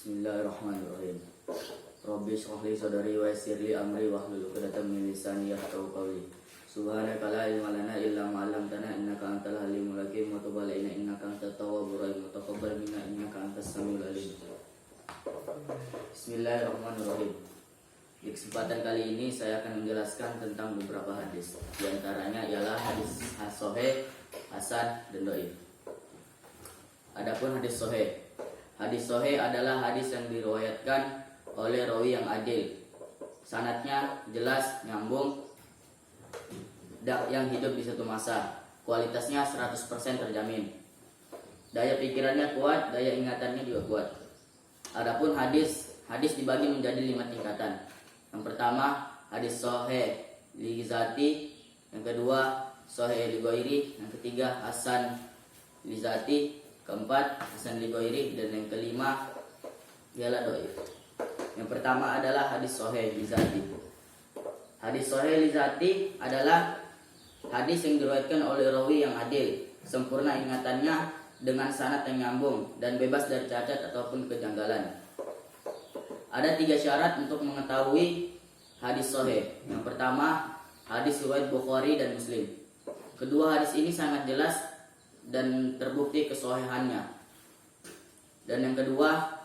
Bismillahirrahmanirrahim. Rabbi shrah li sadri wa yassir li amri wahlul 'uqdatam min lisani yafqahu qawli. Subhanaka la ilma lana illa ma 'allamtana innaka antal halimul hakim wa tub 'alaina innaka antat tawwabur rahim wa taqabbal minna innaka antas samiul alim. Bismillahirrahmanirrahim. Di kesempatan kali ini saya akan menjelaskan tentang beberapa hadis. Di antaranya ialah hadis sahih, hasan, dan dhaif. Adapun hadis sahih. Hadis sahih adalah hadis yang diriwayatkan oleh rawi yang adil. Sanadnya jelas, nyambung, yang hidup di satu masa. Kualitasnya 100% terjamin. Daya pikirannya kuat, daya ingatannya juga kuat. Adapun hadis dibagi menjadi 5 tingkatan. Yang pertama, hadis sahih li zati, yang kedua sahih li ghairi, yang ketiga hasan li zati, keempat hasan li ghairi, dan yang kelima ialah dhaif. Yang pertama adalah hadis sahih li zati. Hadis sahih li zati adalah hadis yang diriwayatkan oleh rawi yang adil, sempurna ingatannya dengan sanad yang nyambung dan bebas dari cacat ataupun kejanggalan. Ada 3 syarat untuk mengetahui hadis sahih. Yang pertama, hadis riwayat Bukhari dan Muslim. Kedua, hadis ini sangat jelas dan terbukti kesahihannya. Dan yang kedua,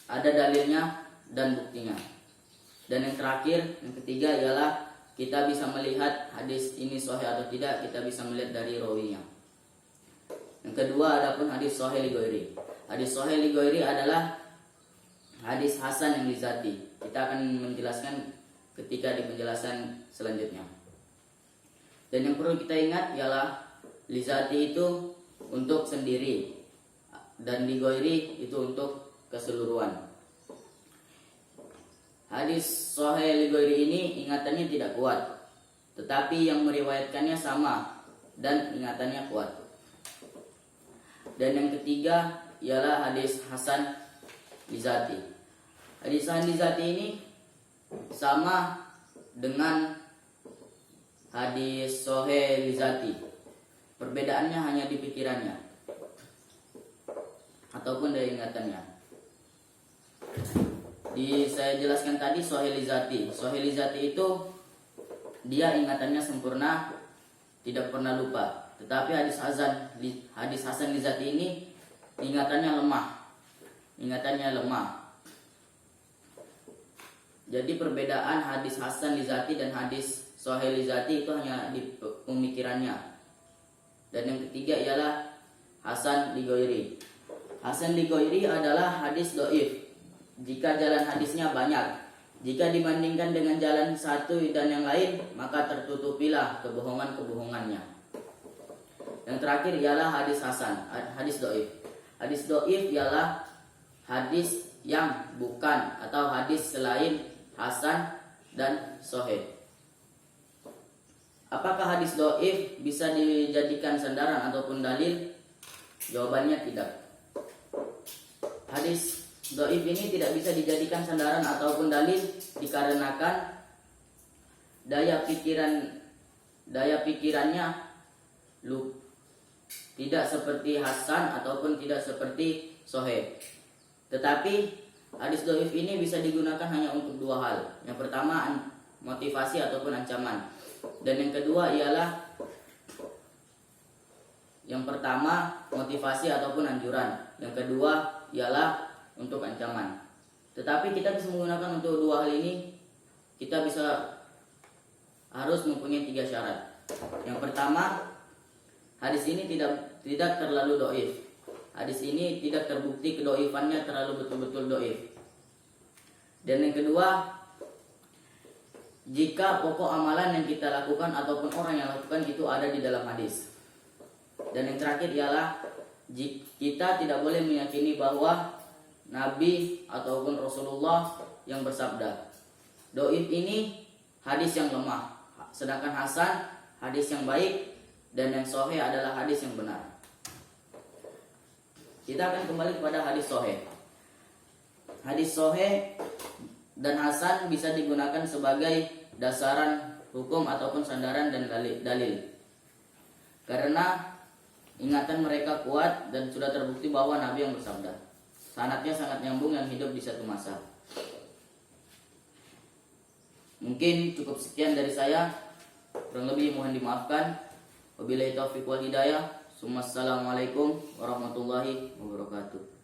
ada dalilnya dan buktinya. Dan yang terakhir, yang ketiga ialah kita bisa melihat hadis ini sahih atau tidak, kita bisa melihat dari rawinya. Yang kedua, adapun hadis sahih li ghairi. Hadis sahih li ghairi adalah hadis hasan yang li zati. Kita akan menjelaskan ketika di penjelasan selanjutnya. Dan yang perlu kita ingat ialah li zati itu untuk sendiri dan li ghairi itu untuk keseluruhan. Hadis sahih li ghairi ini ingatannya tidak kuat, tetapi yang meriwayatkannya sama dan ingatannya kuat. Dan yang ketiga ialah hadis hasan li zati. Hadis hasan li zati ini sama dengan hadis sahih li zati. Perbedaannya hanya di pikirannya ataupun dari ingatannya. Saya jelaskan tadi sahih li zati. Sahih li zati itu dia ingatannya sempurna, tidak pernah lupa. Tetapi hadis hasan li zati ini ingatannya lemah. Jadi perbedaan hadis hasan li zati dan hadis sahih li zati itu hanya di pemikirannya. Dan yang ketiga ialah hasan li ghairi. Hasan li ghairi adalah hadis dhaif jika jalan hadisnya banyak. Jika dibandingkan dengan jalan satu dan yang lain, maka tertutupilah kebohongan-kebohongannya. Yang terakhir ialah hadis hasan, hadis dhaif. Hadis dhaif ialah hadis yang bukan atau hadis selain hasan dan sahih. Apakah hadis dhaif bisa dijadikan sandaran ataupun dalil? Jawabannya tidak. Hadis dhaif ini tidak bisa dijadikan sandaran ataupun dalil dikarenakan daya pikirannya tidak seperti hasan ataupun tidak seperti sahih. Tetapi hadis dhaif ini bisa digunakan hanya untuk 2 hal. Yang pertama motivasi ataupun ancaman. Dan yang kedua ialah yang pertama motivasi ataupun anjuran. Yang kedua ialah untuk ancaman. Tetapi kita bisa menggunakan untuk 2 hal ini. Kita harus mempunyai 3 syarat. Yang pertama, hadis ini tidak terlalu dhaif. Hadis ini tidak terbukti kedhaifannya terlalu betul-betul dhaif. Dan yang kedua, jika pokok amalan yang kita lakukan ataupun orang yang lakukan itu ada di dalam hadis. Dan yang terakhir ialah kita tidak boleh meyakini bahwa Nabi ataupun Rasulullah yang bersabda. Dhaif ini hadis yang lemah, sedangkan hasan hadis yang baik, dan yang sahih adalah hadis yang benar. Kita akan kembali kepada hadis sahih. Hadis sahih dan hasan bisa digunakan sebagai dasaran hukum ataupun sandaran dan dalil. Karena ingatan mereka kuat dan sudah terbukti bahwa Nabi yang bersabda. sanadnya sangat nyambung dan hidup di satu masa. Mungkin cukup sekian dari saya, kurang lebih mohon dimaafkan. Wabillahi taufiq wal hidayah. Assalamualaikum warahmatullahi wabarakatuh.